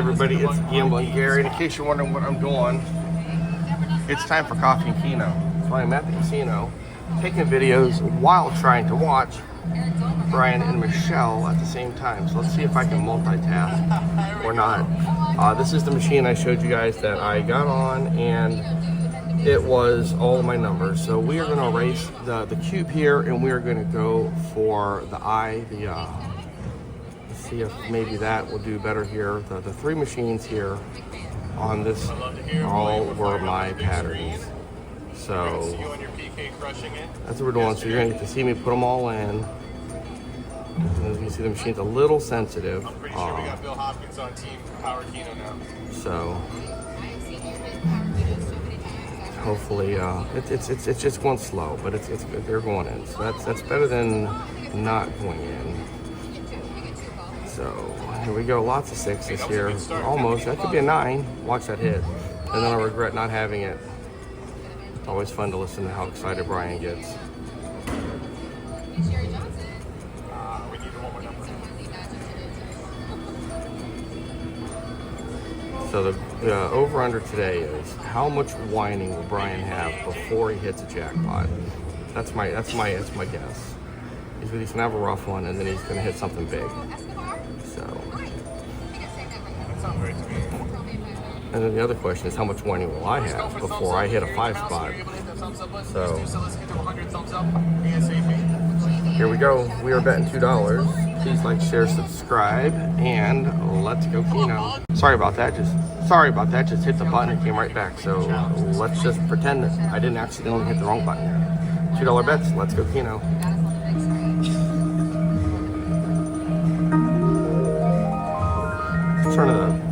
everybody, it's Gambling Gary. And in case you're wondering what I'm doing, it's time for coffee and Keno. So I'm at the casino taking videos while trying to watch Brian and Michelle at the same time. So let's see if I can multitask or not. This is the machine I showed you guys that I got on, and it was all my numbers. So we are going to erase the cube here, and we are going to go for the eye, let's see if maybe that will do better here. The three machines here on this all were my patterns. So that's what we're doing. So you're going to get to see me put them all in. And as you can see, the machine's a little sensitive. I'm pretty sure we got Bill Hopkins on Team Power Keno now. So hopefully, it's just going slow, but they're going in. So that's better than not going in. So here we go. Lots of sixes here. Almost. That could be a 9. Watch that hit, and then I'll regret not having it. It's always fun to listen to how excited Brian gets. So the over-under today is how much whining will Brian have before he hits a jackpot? That's my guess. He's gonna have a rough one, and then he's gonna hit something big. So. And then the other question is how much whining will I have before I hit a 5 spot? So here we go. We are betting $2. Please like, share, subscribe, and let's go Keno. Sorry about that. Just hit the button and came right back. So let's just pretend that I didn't accidentally hit the wrong button here. $2 bets. Let's go Keno.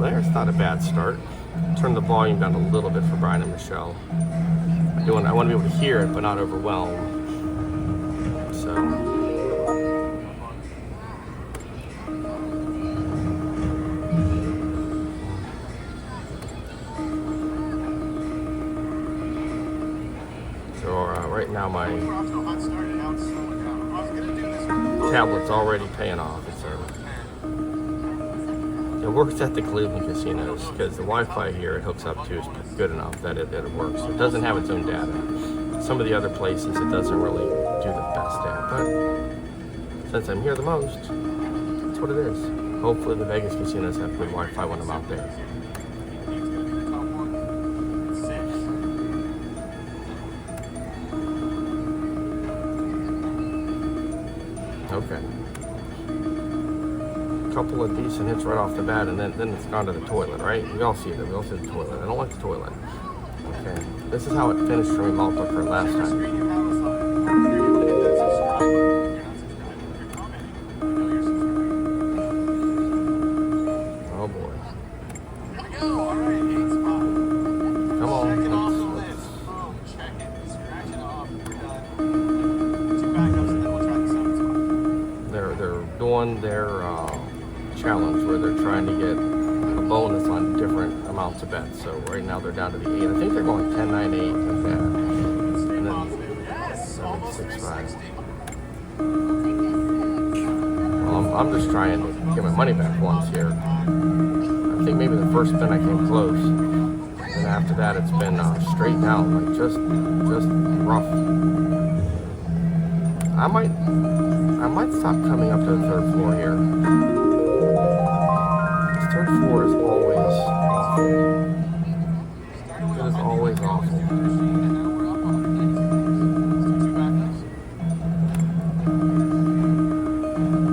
There's not a bad start. Turn the volume down a little bit for Brian and Michelle. I want to be able to hear it, but not overwhelm. Right now my tablet's already paying off. It works at the Cleveland casinos because the Wi-Fi here it hooks up to is good enough that it works. It doesn't have its own data. Some of the other places it doesn't really do the best at, but since I'm here the most, that's what it is. Hopefully the Vegas casinos have good Wi-Fi when I'm out there. Okay. Couple of decent hits right off the bat, and then it's gone to the toilet, right? We all see it. We all see the toilet. I don't like the toilet. Okay. This is how it finished for me multiple last time. Oh boy. Come on. They're doing their challenge where they're trying to get a bonus on different amounts of bets. So right now they're down to the 8. I think they're going 10, 9, 8 like that. And then 7, 6, 5. Well, I'm just trying to get my money back once here. I think maybe the first spin I came close. And after that it's been straight down, like just rough. I might stop coming up to the third floor here. This third floor is always awful. It is always awful.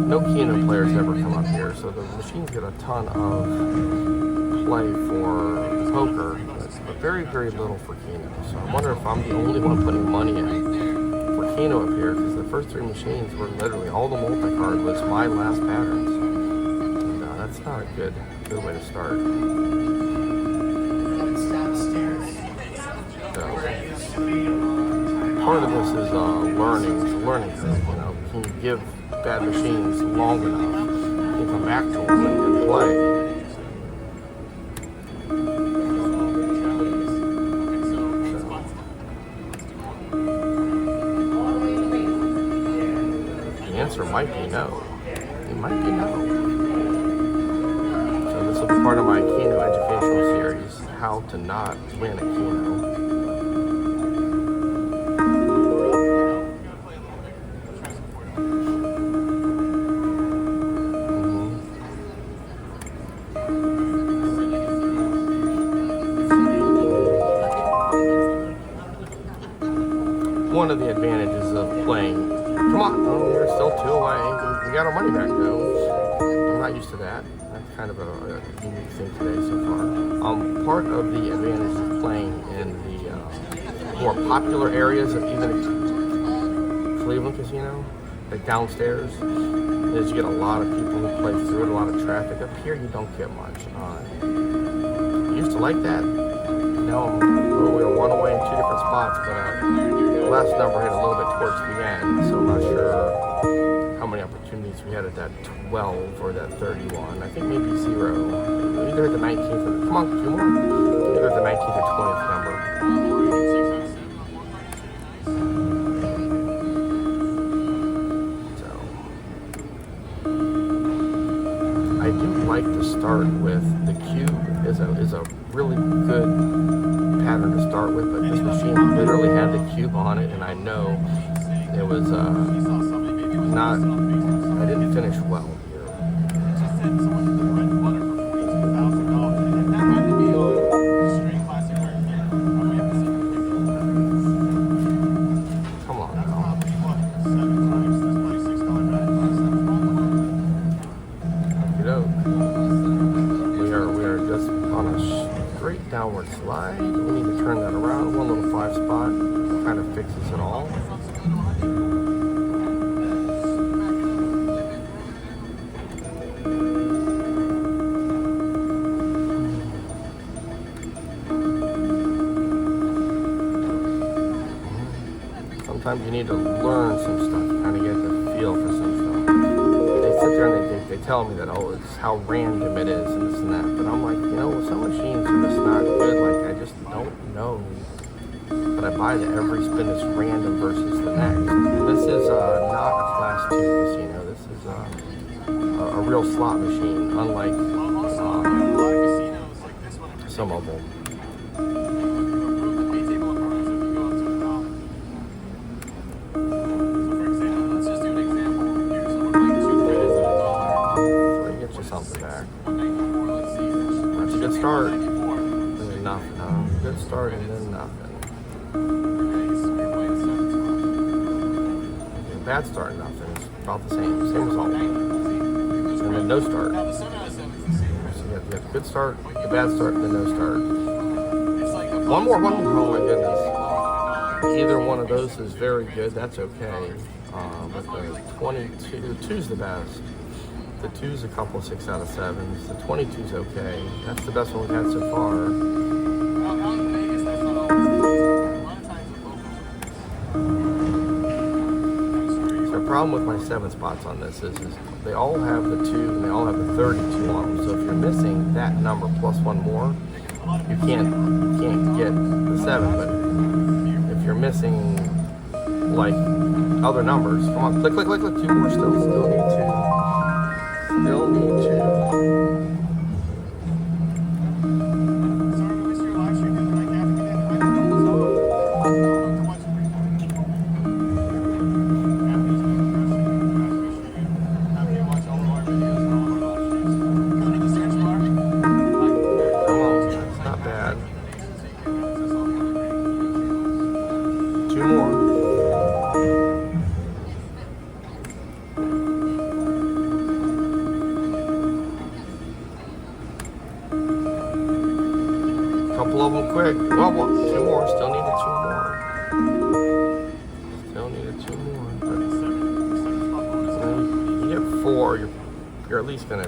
No Keno players ever come up here, so the machines get a ton of play for poker, but very, very little for Keno. So I wonder if I'm the only one putting money in for Keno up here, because the first 3 machines were literally all the multi-card was my last patterns. And that's not a good way to start. So, part of this is learning curve. You know, can you give bad machines long enough? You can come back to them and play. The answer might be no. It might be no. So this will be part of my Keno educational series, how to not win a Keno. One of the advantages of playing. Come on, we're still 2 away. We got our money back though. I'm not used to that. That's kind of a unique thing today so far. Part of the advantage of playing in the more popular areas of even Cleveland Casino, like downstairs, is you get a lot of people who play through it, a lot of traffic. Up here, you don't get much. Used to like that. Now we were 1 away in 2 different spots, but the last number hit a little bit towards the end, so I'm not sure how many opportunities we had at that 12 or that 31. I think maybe 0. We either hit the 19th or, come on, 2 more? Either the 19th or 20th number. So, I do like to start with the cube is a really good pattern to start with, but this machine literally had the cube on it, and I know it was not, I didn't finish well here. Come on now. We are just on a straight downward slide. We need to turn that around. One little 5 spot kind of fixes it all. Sometimes you need to learn some stuff, kind of get the feel for some stuff. They sit there and they tell me that, oh, it's how random it is and this and that. But I'm like, some machines are just not good. Like, I just don't know. But I buy that every spin is random versus the next. This is not a Class 2 casino. This is a real slot machine, unlike some of them. Something back. That's a good start. And then nothing. Good start and then nothing. Okay, bad start, nothing. It's about the same result. And then no start. So you have the good start, the bad start, and then no start. One more. Oh my goodness. Either one of those is very good. That's okay. But the 22, the 2's the best. The 2's a couple of 6 out of 7s. The 22's okay. That's the best one we've had so far. So the problem with my 7 spots on this is they all have the 2 and they all have the 32 on them. So if you're missing that number plus 1 more, you can't get the 7. But if you're missing like other numbers, come on, click, 2 more still need 2. Still need 2. Couple of them quick. Well, 2 more. Still needed 2 more. Still needed 2 more. But you get 4, you're at least gonna,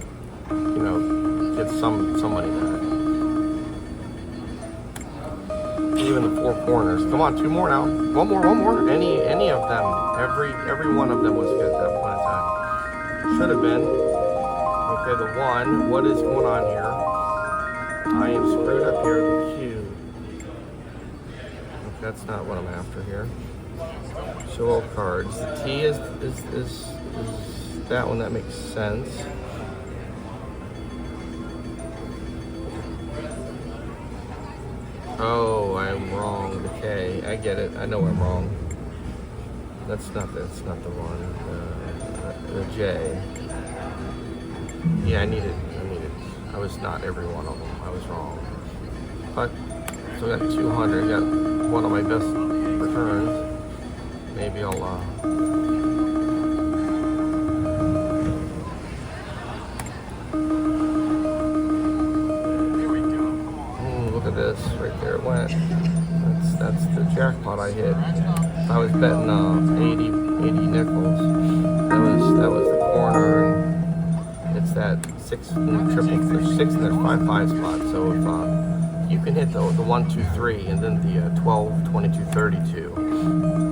get some money back. Even the 4 corners. Come on, 2 more now. One more. Any of them. Every one of them was good at that point in time. Should have been. Okay, the 1. What is going on here? I am screwed up here, the Q. That's not what I'm after here. Show all cards. The T is that one, that makes sense. Oh, I'm wrong. The K. I get it. I know I'm wrong. That's not the one. The J. Yeah, I need it. I was not every one of them. I was wrong. But so I got 200. Got one of my best returns. Maybe I'll look at this right there. It went. That's the jackpot I hit. I was betting 80 nickels. That was the corner, and it's that 6 and triple, there's 6 and there's 5 spot. So if you can hit the 1, 2, 3, and then the 12, 22, 32,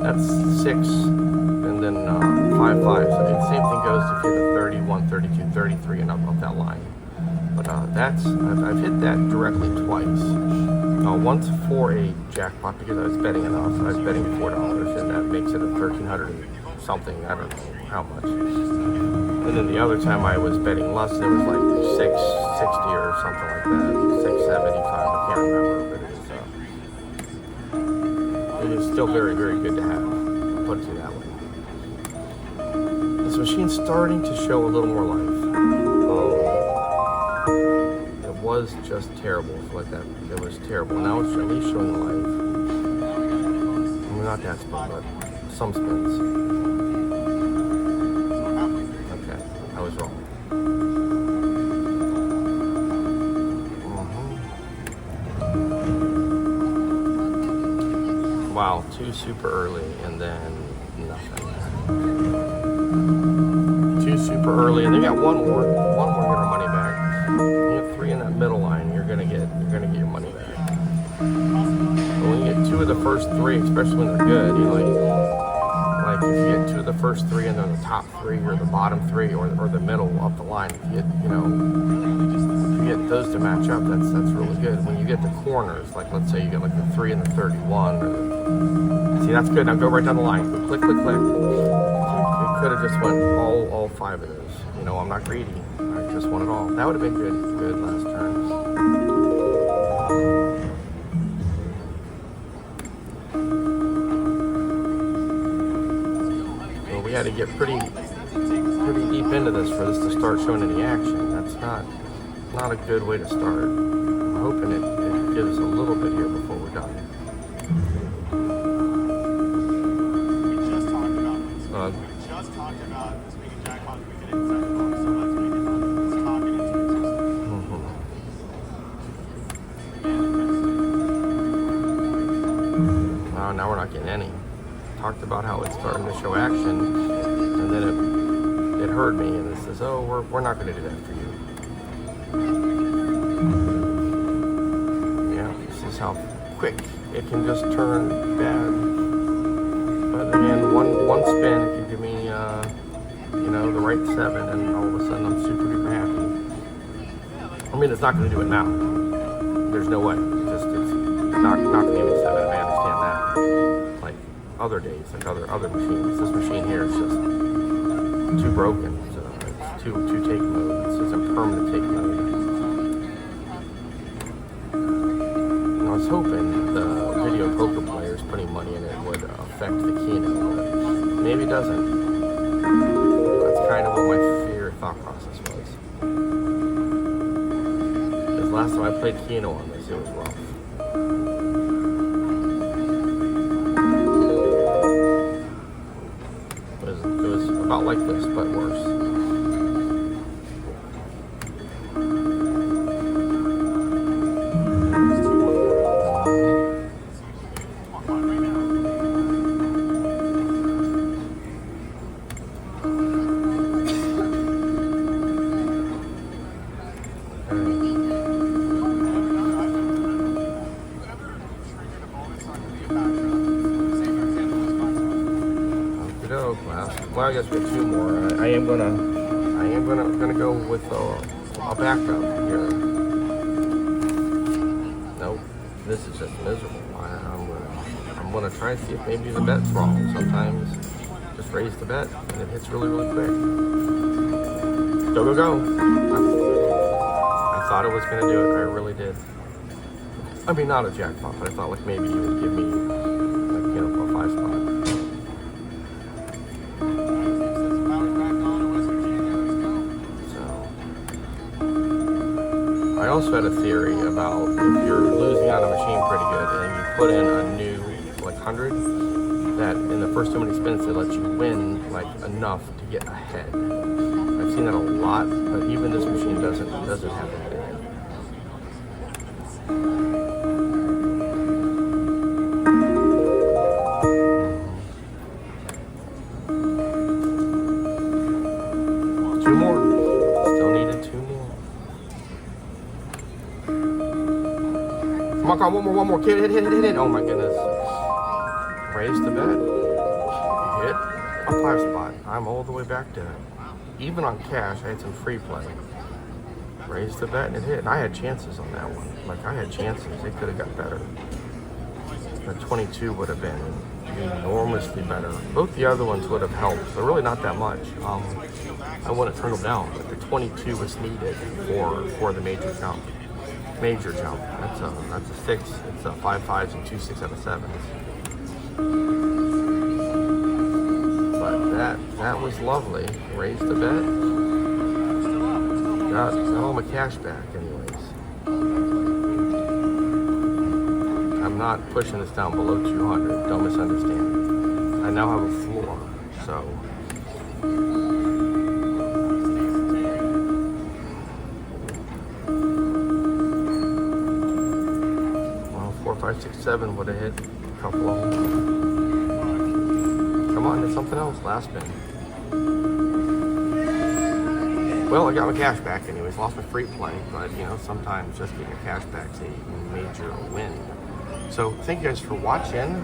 that's 6, and then 5, 5. So the same thing goes if you hit the 31, 32, 33, and up that line. But I've hit that directly twice. Once for a jackpot because I was betting enough. I was betting $4, and that makes it a 1,300 something. I don't know how much. And then the other time I was betting less, it was like 660 or something like that, 675. I can't remember, but it is still very, very good to have. I'll put it to you that way. This machine's starting to show a little more life. It was just terrible like that. It was terrible. Now it's at least showing life. I mean, not that spin, but some spins. Okay, I was wrong. Wow, 2 super early and then nothing. 2 super early and then got one more get our money back. You have 3 in that middle line, you're gonna get your money back. But when you get 2 of the first 3, especially when they're good, you know, like if you get 2 of the first 3 and they're the top 3 or the bottom 3 or the middle up the line, if you get those to match up, that's really good. When you get the corners, like let's say you get like the 3 and the 31, see that's good. Now go right down the line. Click, click, click. You could have just went all 5 of those. You know, I'm not greedy. I just want it all. That would have been good last turn. Well, we had to get pretty deep into this for this to start showing any action. That's not a good way to start. I'm hoping it gives a little bit here before we're done. We just talked about this. We just talked about this being a jackpot. We could inside the box, so let's make it on. Let's talk it into existence. Wow, now we're not getting any. Talked about how it's starting to show action, and then it heard me, and it says, "Oh, we're not going to do that for you." Yeah, this is how quick it can just turn bad. But again, one spin, it can give me, the right 7, and all of a sudden I'm super duper happy. I mean, it's not going to do it now. There's no way. It's not going to give me 7. I understand that. Like other days, like other machines. This machine here is just too broken. So it's too take mode. It's a permanent take mode. And I was hoping the video poker players putting money in it would affect the Keno, but maybe it doesn't. That's kind of what my thought process was. Because last time I played Keno on this, it was rough. It was about like this, but worse. Well, I guess we have 2 more. I am gonna go with a backup here. Nope, this is just miserable. I'm gonna try to see if maybe the bet's wrong. Sometimes just raise the bet and it hits really, really quick. Go, go, go! I thought it was gonna do it. I really did. I mean, not a jackpot, but I thought like maybe you would give me like, you know, a 5 spot. I also had a theory about if you're losing on a machine pretty good and you put in a new like 100, that in the first so many spins it lets you win like enough to get ahead. I've seen that a lot, but even this machine doesn't have that in it. Two more. Still needed 2 more. Come on, one more. Hit. Oh my goodness. Raise the bet. Hit a 5 spot. I'm all the way back to, even on cash, I had some free play. Raised the bet and it hit. And I had chances on that one. Like, I had chances. It could have got better. The 22 would have been enormously better. Both the other ones would have helped, but really not that much. I wouldn't turn them down, but the 22 was needed for the major jump. That's a 6. It's a 5 5s and 2 6 out of 7s. But that was lovely. Raised the bet. Got all my cash back, anyways. I'm not pushing this down below 200. Don't misunderstand. I now have a floor, so. 5, 6, 7 would have hit a couple of them. Come on, there's something else. Last spin. Well, I got my cash back anyways. Lost my free play, but you know, sometimes just getting your cash back is a major win. So thank you guys for watching.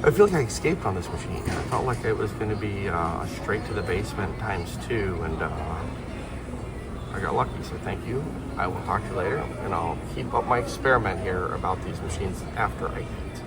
I feel like I escaped on this machine. I felt like it was going to be straight to the basement ×2, and I got lucky, so thank you. I will talk to you later, and I'll keep up my experiment here about these machines after I eat.